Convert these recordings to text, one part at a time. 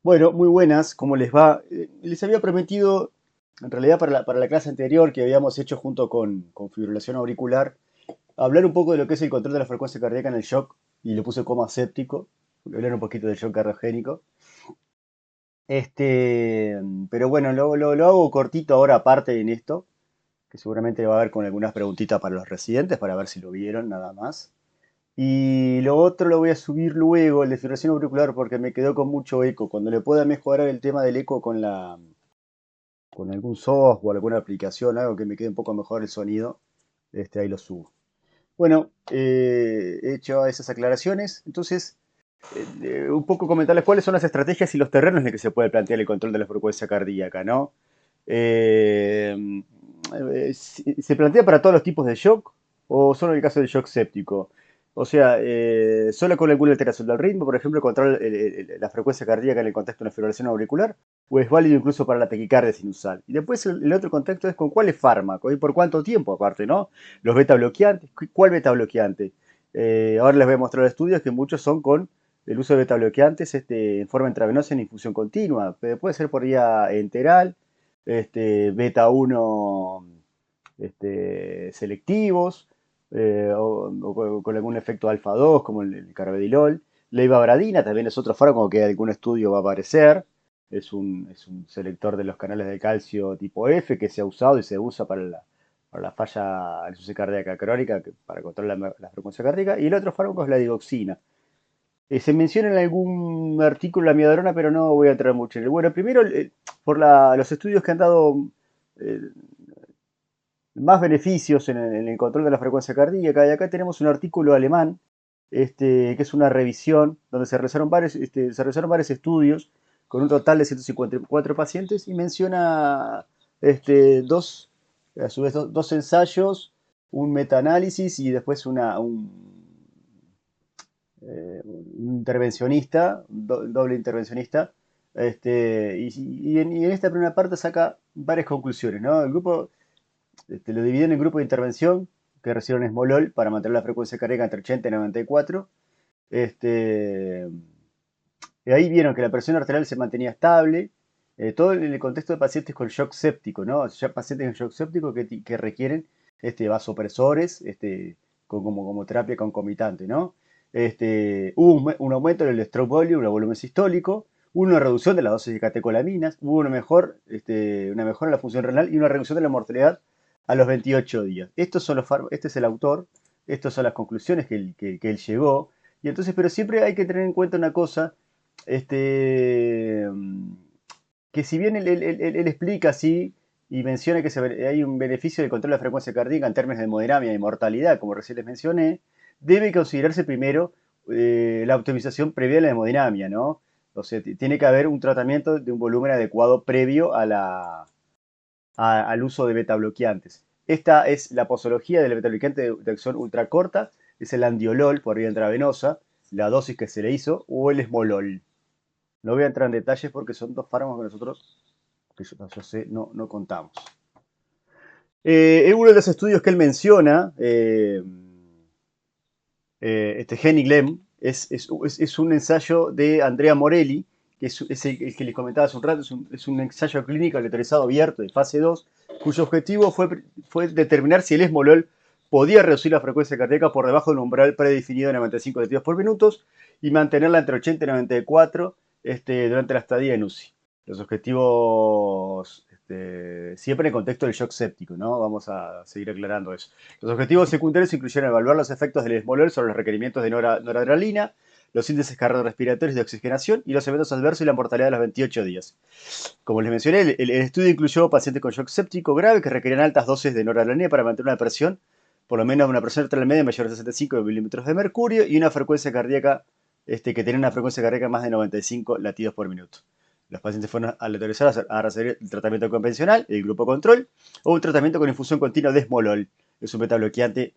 Bueno, muy buenas, ¿cómo les va? Les había prometido, en realidad para la clase anterior que habíamos hecho junto con fibrilación auricular, hablar un poco de lo que es el control de la frecuencia cardíaca en el shock, y lo puse como aséptico, hablar un poquito del shock cardiogénico. Este, pero bueno, lo hago cortito ahora aparte en esto, que seguramente va a haber con algunas preguntitas para los residentes, para ver si lo vieron nada más. Y lo otro lo voy a subir luego, el de fibrilación auricular, porque me quedó con mucho eco. Cuando le pueda mejorar el tema del eco con algún software, alguna aplicación, algo que me quede un poco mejor el sonido, ahí lo subo. Bueno, he hecho esas aclaraciones, entonces un poco comentarles cuáles son las estrategias y los terrenos en los que se puede plantear el control de la frecuencia cardíaca, ¿no? Eh, ¿Se plantea para todos los tipos de shock o solo en el caso del shock séptico? O sea, solo con alguna alteración del ritmo, por ejemplo, controlar la frecuencia cardíaca en el contexto de una fibrilación auricular, o es válido incluso para la taquicardia sinusal. Y después el otro contexto es con cuáles fármacos y por cuánto tiempo aparte, ¿no? Los beta bloqueantes, ¿cuál beta bloqueante? Ahora les voy a mostrar estudios que muchos son con el uso de beta bloqueantes en forma intravenosa en infusión continua. Puede ser por vía enteral, beta 1 selectivos, o con algún efecto alfa 2 como el carvedilol. La ivabradina también es otro fármaco que algún estudio va a aparecer. Es un selector de los canales de calcio tipo F que se ha usado y se usa para la falla en insuficiencia cardíaca crónica, para controlar la frecuencia cardíaca. Y el otro fármaco es la digoxina. Se menciona en algún artículo la midazolam, pero no voy a entrar mucho en él. Bueno, primero, por los estudios que han dado eh, más beneficios en el control de la frecuencia cardíaca, y acá tenemos un artículo alemán, que es una revisión, donde se realizaron varios estudios con un total de 154 pacientes y menciona dos, a su vez, dos ensayos, un metaanálisis y después un intervencionista, doble intervencionista, y en esta primera parte saca varias conclusiones, ¿no? El grupo lo dividen en grupo de intervención, que recibieron esmolol para mantener la frecuencia cardíaca entre 80 y 94. Este, y ahí vieron que la presión arterial se mantenía estable, todo en el contexto de pacientes con shock séptico, ¿no? Ya pacientes con shock séptico que requieren vasopresores como terapia concomitante, ¿no? Hubo un aumento en el stroke volume, el volumen sistólico, hubo una reducción de las dosis de catecolaminas, hubo una mejora en la función renal y una reducción de la mortalidad a los 28 días. Este es el autor, estas son las conclusiones que él llegó. Y entonces, pero siempre hay que tener en cuenta una cosa, este, que si bien él explica así y menciona que hay un beneficio del control de la frecuencia cardíaca en términos de hemodinamia y mortalidad, como recién les mencioné, debe considerarse primero la optimización previa de la hemodinamia, ¿no? O sea, tiene que haber un tratamiento de un volumen adecuado previo al uso de beta bloqueantes. Esta es la posología del beta bloqueante de acción ultracorta, es el andiolol por vía intravenosa, la dosis que se le hizo, o el esmolol. No voy a entrar en detalles porque son dos fármacos que nosotros, que yo sé, no contamos. Uno de los estudios que él menciona, Henny Glem, es un ensayo de Andrea Morelli, que es el que les comentaba hace un rato, es un ensayo clínico aleatorizado abierto de fase 2, cuyo objetivo fue determinar si el esmolol podía reducir la frecuencia cardíaca por debajo del umbral predefinido de 95 latidos por minuto y mantenerla entre 80 y 94 durante la estadía en UCI. Los objetivos, siempre en el contexto del shock séptico, ¿no? Vamos a seguir aclarando eso. Los objetivos secundarios incluyeron evaluar los efectos del esmolol sobre los requerimientos de noradrenalina, los índices cardiorrespiratorios de oxigenación y los eventos adversos y la mortalidad de los 28 días. Como les mencioné, el estudio incluyó pacientes con shock séptico grave que requerían altas dosis de noradrenalina para mantener una presión, por lo menos una presión arterial media mayor de 65 milímetros de mercurio y una frecuencia cardíaca, que tenía una frecuencia cardíaca más de 95 latidos por minuto. Los pacientes fueron aleatorizados a recibir el tratamiento convencional, el grupo control, o un tratamiento con infusión continua de esmolol, es un beta bloqueante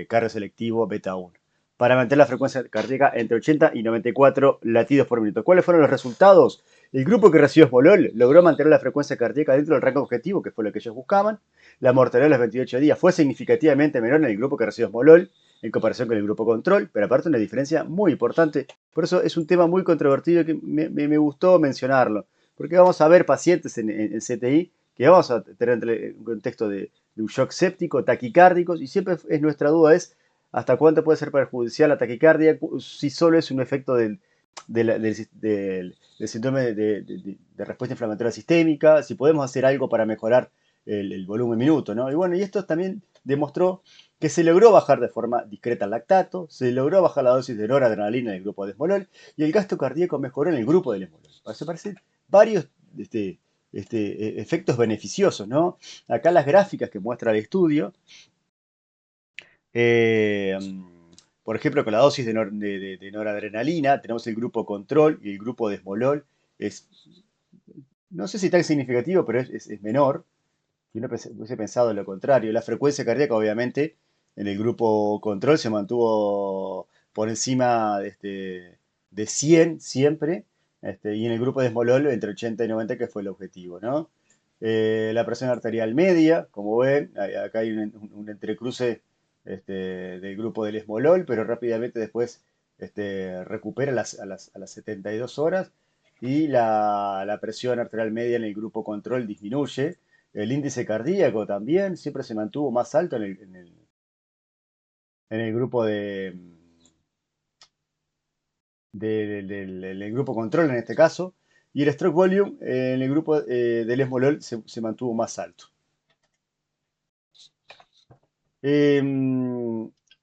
cardioselectivo beta 1, para mantener la frecuencia cardíaca entre 80 y 94 latidos por minuto. ¿Cuáles fueron los resultados? El grupo que recibió esmolol logró mantener la frecuencia cardíaca dentro del rango objetivo, que fue lo que ellos buscaban. La mortalidad de los 28 días fue significativamente menor en el grupo que recibió esmolol, en comparación con el grupo control, pero aparte una diferencia muy importante. Por eso es un tema muy controvertido que me gustó mencionarlo, porque vamos a ver pacientes en CTI que vamos a tener en un contexto de un shock séptico, taquicárdicos, y siempre es nuestra duda es hasta cuánto puede ser perjudicial la taquicardia si solo es un efecto del síndrome de respuesta inflamatoria sistémica, si podemos hacer algo para mejorar el volumen minuto, ¿no? Y bueno, y esto también demostró que se logró bajar de forma discreta el lactato, se logró bajar la dosis de noradrenalina en el grupo de esmolol y el gasto cardíaco mejoró en el grupo del esmolol. Eso parece varios efectos beneficiosos, ¿no? Acá las gráficas que muestra el estudio, eh, por ejemplo, con la dosis de noradrenalina, tenemos el grupo control y el grupo de esmolol. Es, no sé si tan significativo, pero es menor. Yo no hubiese pensado lo contrario. La frecuencia cardíaca, obviamente, en el grupo control se mantuvo por encima de 100 siempre, y en el grupo de Smolol entre 80 y 90, que fue el objetivo, ¿no? La presión arterial media, como ven, acá hay un entrecruce del grupo del Esmolol, pero rápidamente después recupera a las 72 horas y la presión arterial media en el grupo control disminuye. El índice cardíaco también siempre se mantuvo más alto en el grupo del grupo control en este caso, y el stroke volume en el grupo del esmolol se mantuvo más alto.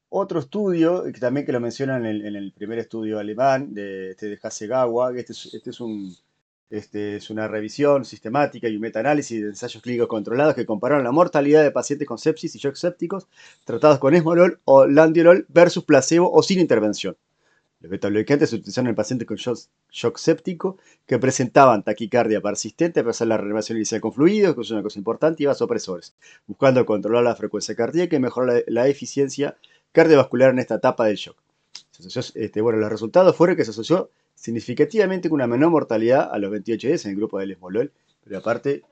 Otro estudio, que también que lo mencionan en el primer estudio alemán de Hasegawa, que es una revisión sistemática y un metaanálisis de ensayos clínicos controlados que compararon la mortalidad de pacientes con sepsis y shock sépticos tratados con esmolol o landiolol versus placebo o sin intervención. Los beta-bloqueantes se utilizaron en pacientes con shock séptico que presentaban taquicardia persistente a pesar de la reanimación inicial con fluidos, que es una cosa importante, y vasopresores, buscando controlar la frecuencia cardíaca y mejorar la eficiencia cardiovascular en esta etapa del shock. Los resultados fueron que se asoció significativamente con una menor mortalidad a los 28 días en el grupo del esmolol, pero aparte,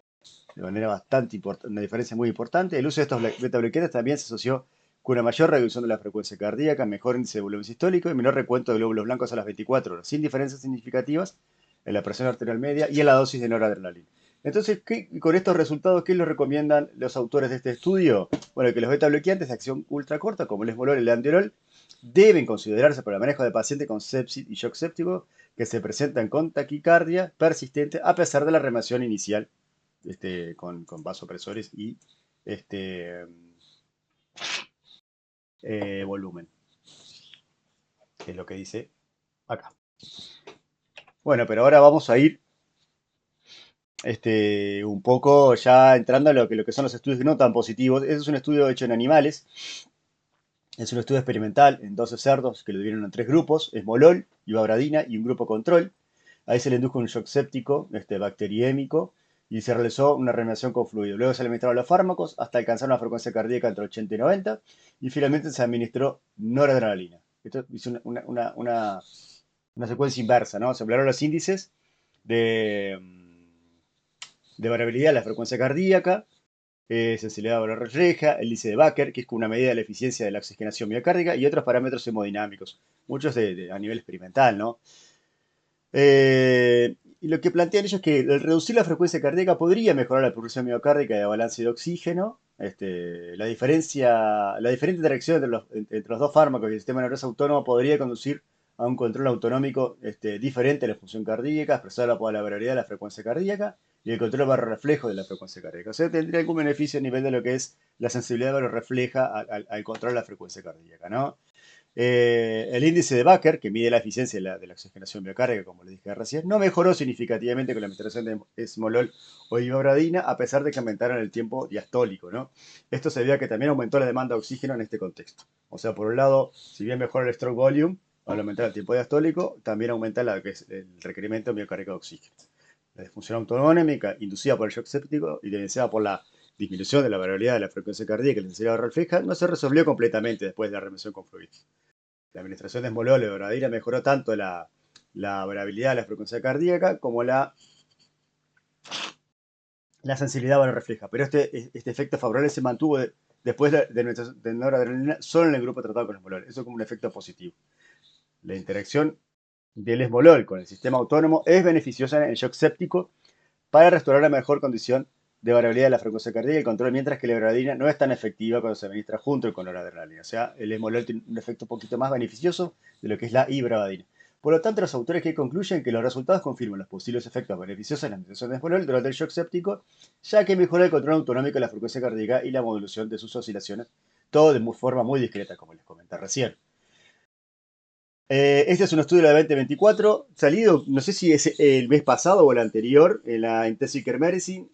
de manera bastante importante, una diferencia muy importante, el uso de estos beta-bloqueantes también se asoció con una mayor reducción de la frecuencia cardíaca, mejor índice de volumen sistólico y menor recuento de glóbulos blancos a las 24 horas, sin diferencias significativas en la presión arterial media y en la dosis de noradrenalina. Entonces, con estos resultados, ¿qué les recomiendan los autores de este estudio? Bueno, que los beta-bloqueantes de acción ultracorta, como el esmolol y el landiolol, deben considerarse para el manejo de pacientes con sepsis y shock séptico que se presentan con taquicardia persistente a pesar de la reanimación inicial con vasopresores y este, volumen, que es lo que dice acá. Bueno, pero ahora vamos a ir un poco ya entrando a lo que son los estudios no tan positivos. Ese es un estudio hecho en animales. Es un estudio experimental en 12 cerdos que lo dividieron en 3 grupos, esmolol, ibabradina y un grupo control. Ahí se le indujo un shock séptico bacteriémico y se realizó una reanimación con fluido. Luego se le administraron los fármacos hasta alcanzar una frecuencia cardíaca entre 80 y 90 y finalmente se administró noradrenalina. Esto hizo una secuencia inversa, ¿no? Se hablaron los índices de, de variabilidad de la frecuencia cardíaca, sensibilidad a valor refleja, el índice de Baker, que es una medida de la eficiencia de la oxigenación miocárdica, y otros parámetros hemodinámicos, muchos a nivel experimental, ¿no? Y lo que plantean ellos es que el reducir la frecuencia cardíaca podría mejorar la producción miocárdica y el balance de oxígeno. La diferente interacción entre los dos fármacos y el sistema nervioso autónomo podría conducir a un control autonómico diferente de la función cardíaca, expresada por la variabilidad de la frecuencia cardíaca y el control barro reflejo de la frecuencia cardíaca. O sea, tendría algún beneficio a nivel de lo que es la sensibilidad barro refleja al control de la frecuencia cardíaca, ¿no? El índice de Baker, que mide la eficiencia de la oxigenación miocárdica, como les dije recién, no mejoró significativamente con la administración de esmolol o ibabradina, a pesar de que aumentaron el tiempo diastólico, ¿no? Esto se debe a que también aumentó la demanda de oxígeno en este contexto. O sea, por un lado, si bien mejora el stroke volume, al aumentar el tiempo diastólico, también aumenta el requerimiento miocárdico de oxígeno. La disfunción autonómica inducida por el shock séptico y evidenciada por la disminución de la variabilidad de la frecuencia cardíaca y la intensidad refleja no se resolvió completamente después de la reemisión con fluidos. La administración de esmolol o ibabradina mejoró tanto la variabilidad de la frecuencia cardíaca como la sensibilidad refleja. Pero este efecto favorable se mantuvo después de noradrenalina solo en el grupo tratado con esmolol. Eso como un efecto positivo. La interacción del esmolol con el sistema autónomo es beneficiosa en el shock séptico para restaurar la mejor condición de variabilidad de la frecuencia cardíaca y el control, mientras que la ibradina no es tan efectiva cuando se administra junto con noradrenalina. O sea, el esmolol tiene un efecto un poquito más beneficioso de lo que es la ibradina. Por lo tanto, los autores que concluyen que los resultados confirman los posibles efectos beneficiosos en la administración de esmolol durante el shock séptico, ya que mejora el control autonómico de la frecuencia cardíaca y la modulación de sus oscilaciones, todo de forma muy discreta, como les comenté recién. Este es un estudio de la 2024, salido, no sé si es el mes pasado o el anterior, en la Intensive Care Medicine,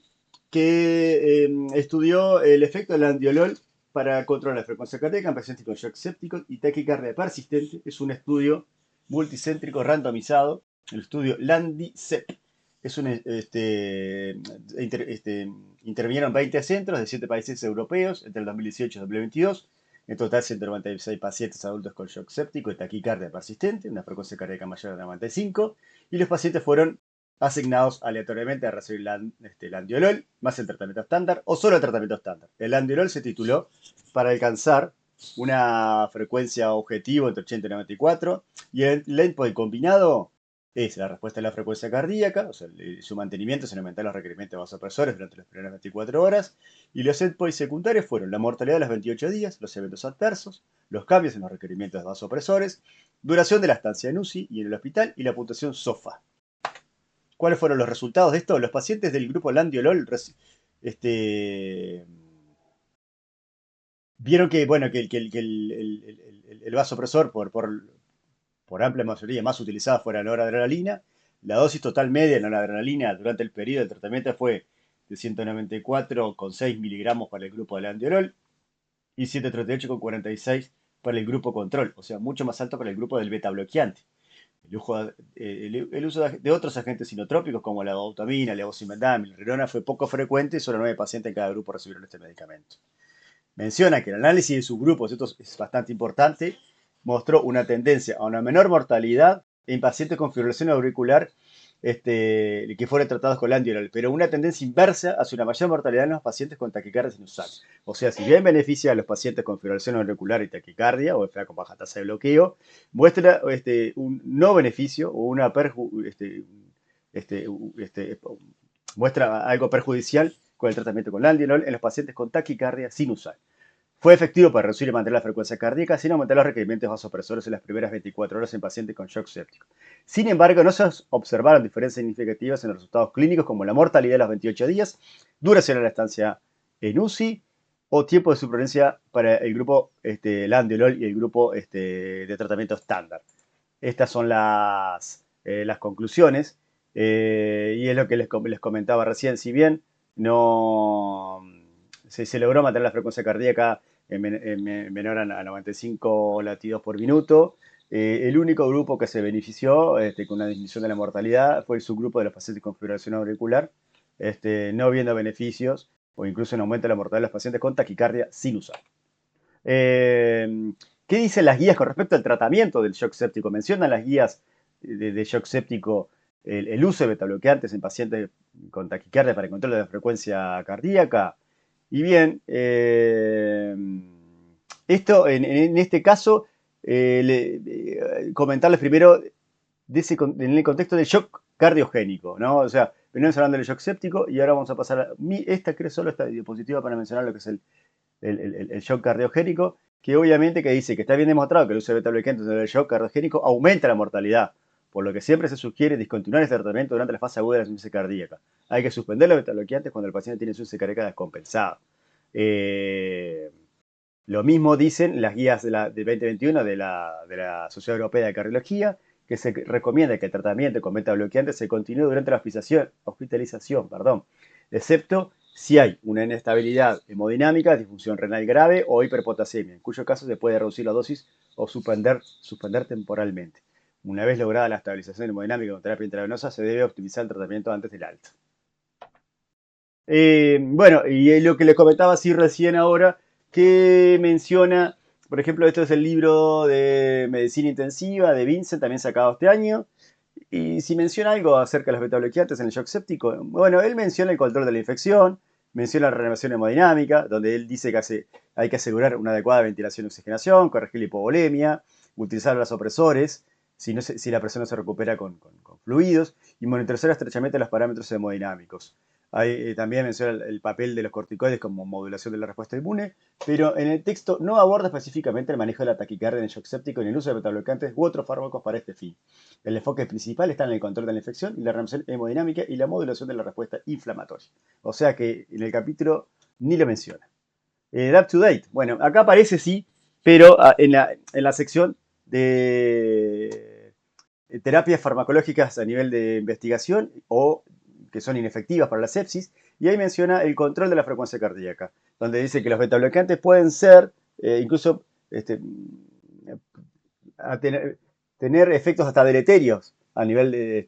que estudió el efecto del landiolol para controlar la frecuencia cardíaca en pacientes con shock séptico y taquicardia persistente. Es un estudio multicéntrico randomizado, el estudio LANDI-CEP. Es un, intervinieron 20 centros de 7 países europeos entre el 2018 y el 2022. En total, 196 pacientes adultos con shock séptico y taquicardia persistente, una frecuencia cardíaca mayor a 95, y los pacientes fueron asignados aleatoriamente a recibir landiolol más el tratamiento estándar o solo el tratamiento estándar. El landiolol se tituló para alcanzar una frecuencia objetivo entre 80 y 94 y el endpoint combinado es la respuesta a la frecuencia cardíaca, o sea, su mantenimiento sin aumentar los requerimientos de vasopresores durante las primeras 24 horas, y los endpoints secundarios fueron la mortalidad de los 28 días, los eventos adversos, los cambios en los requerimientos de vasopresores, duración de la estancia en UCI y en el hospital, y la puntuación SOFA. ¿Cuáles fueron los resultados de esto? Los pacientes del grupo landiolol vieron que, bueno, que el vasopresor por amplia mayoría más utilizada fue la noradrenalina. La dosis total media de noradrenalina durante el periodo de tratamiento fue de 194,6 miligramos para el grupo de landiolol y 138,46 para el grupo control, o sea, mucho más alto para el grupo del beta bloqueante. El uso de otros agentes sinotrópicos como la dobutamina, levosimendan y la rilona fue poco frecuente y solo 9 pacientes en cada grupo recibieron este medicamento. Menciona que el análisis de sus grupos, esto es bastante importante, mostró una tendencia a una menor mortalidad en pacientes con fibrilación auricular que fueron tratados con landiolol, pero una tendencia inversa hacia una mayor mortalidad en los pacientes con taquicardia sinusal. O sea, si bien beneficia a los pacientes con fibrilación auricular y taquicardia, o FA con baja tasa de bloqueo, muestra un no beneficio o una muestra algo perjudicial con el tratamiento con landiolol en los pacientes con taquicardia sinusal. Fue efectivo para reducir y mantener la frecuencia cardíaca sin aumentar los requerimientos vasopresores en las primeras 24 horas en pacientes con shock séptico. Sin embargo, no se observaron diferencias significativas en los resultados clínicos como la mortalidad de los 28 días, duración de la estancia en UCI o tiempo de supervivencia para el grupo landiolol y el grupo de tratamiento estándar. Estas son las conclusiones y es lo que les comentaba recién. Si bien no se logró mantener la frecuencia cardíaca menor a 95 latidos por minuto, el único grupo que se benefició con una disminución de la mortalidad fue el subgrupo de los pacientes con fibrilación auricular, no viendo beneficios o incluso un aumento de la mortalidad de los pacientes con taquicardia sinusal. ¿Qué dicen las guías con respecto al tratamiento del shock séptico? Mencionan las guías de shock séptico el uso de betabloqueantes en pacientes con taquicardia para el control de la frecuencia cardíaca. Y bien, esto en este caso, comentarles primero en el contexto del shock cardiogénico, ¿no? O sea, venimos hablando del shock séptico y ahora vamos a pasar a esta diapositiva para mencionar lo que es el shock cardiogénico, que obviamente que dice que está bien demostrado que el uso de beta-bloqueantes en el shock cardiogénico aumenta la mortalidad, por lo que siempre se sugiere discontinuar este tratamiento durante la fase aguda de la insuficiencia cardíaca. Hay que suspender los beta-bloqueantes cuando el paciente tiene insuficiencia cardíaca descompensada. Lo mismo dicen las guías de 2021 de la Sociedad Europea de Cardiología, que se recomienda que el tratamiento con beta-bloqueantes se continúe durante la hospitalización, excepto si hay una inestabilidad hemodinámica, disfunción renal grave o hiperpotasemia, en cuyo caso se puede reducir la dosis o suspender temporalmente. Una vez lograda la estabilización hemodinámica con terapia intravenosa, se debe optimizar el tratamiento antes del alta. Bueno, y lo que les comentaba así recién ahora, que menciona, por ejemplo, esto es el libro de medicina intensiva de Vincent, también sacado este año. Y si menciona algo acerca de los betabloqueantes en el shock séptico, bueno, él menciona el control de la infección, menciona la renovación hemodinámica, donde él dice que hay que asegurar una adecuada ventilación y oxigenación, corregir la hipovolemia, utilizar vasopresores, si la persona se recupera con fluidos, y monitorizar estrechamente los parámetros hemodinámicos. También menciona el papel de los corticoides como modulación de la respuesta inmune, pero en el texto no aborda específicamente el manejo de la taquicardia en el shock séptico ni el uso de betabloqueantes u otros fármacos para este fin. El enfoque principal está en el control de la infección y la renovación hemodinámica y la modulación de la respuesta inflamatoria. O sea que en el capítulo ni lo menciona. Up to date. Bueno, acá aparece sí, pero en la sección de terapias farmacológicas a nivel de investigación o que son inefectivas para la sepsis, y ahí menciona el control de la frecuencia cardíaca, donde dice que los betabloqueantes pueden ser incluso a tener efectos hasta deleterios a nivel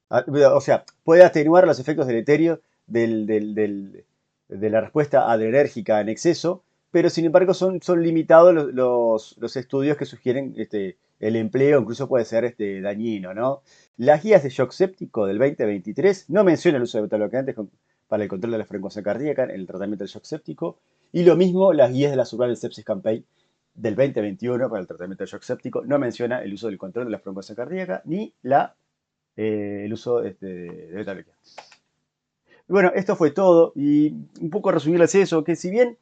o sea, puede atenuar los efectos deleterios de la respuesta adrenérgica en exceso, pero sin embargo son limitados los estudios que sugieren el empleo, incluso puede ser dañino, ¿no? Las guías de shock séptico del 2023 no mencionan el uso de betabloqueantes para el control de la frecuencia cardíaca en el tratamiento del shock séptico, y lo mismo las guías de la Survival Sepsis Campaign del 2021 para el tratamiento del shock séptico no menciona el uso del control de la frecuencia cardíaca ni el uso de betabloqueantes. Bueno, esto fue todo y un poco resumirles eso, que si bien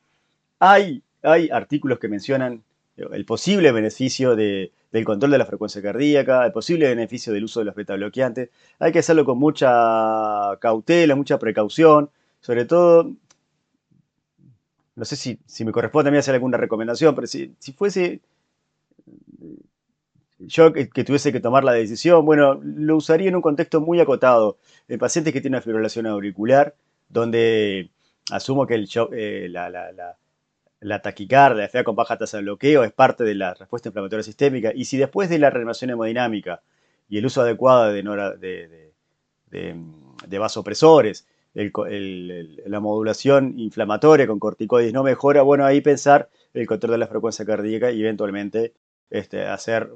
hay artículos que mencionan el posible beneficio del control de la frecuencia cardíaca, el posible beneficio del uso de los betabloqueantes, hay que hacerlo con mucha cautela, mucha precaución, sobre todo, no sé si me corresponde a mí hacer alguna recomendación, pero si fuese yo que tuviese que tomar la decisión, bueno, lo usaría en un contexto muy acotado, en pacientes que tienen una fibrilación auricular, donde asumo que la taquicardia, la FA con baja tasa de bloqueo, es parte de la respuesta inflamatoria sistémica. Y si después de la reanimación hemodinámica y el uso adecuado de vasopresores, la modulación inflamatoria con corticoides no mejora, bueno, ahí pensar el control de la frecuencia cardíaca y eventualmente hacer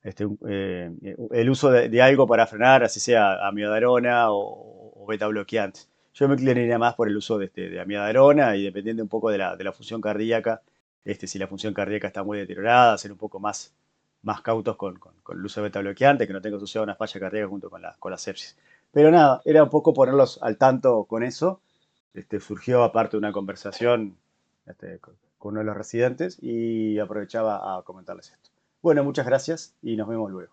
el uso de algo para frenar, así sea amiodarona o beta bloqueante. Yo me inclinaría más por el uso de amiodarona y dependiendo un poco de la función cardíaca, si la función cardíaca está muy deteriorada, ser un poco más cautos con el uso de beta bloqueante, que no tenga asociado una falla cardíaca junto con la sepsis. Pero nada, era un poco ponerlos al tanto con eso. Surgió aparte una conversación con uno de los residentes y aprovechaba a comentarles esto. Bueno, muchas gracias y nos vemos luego.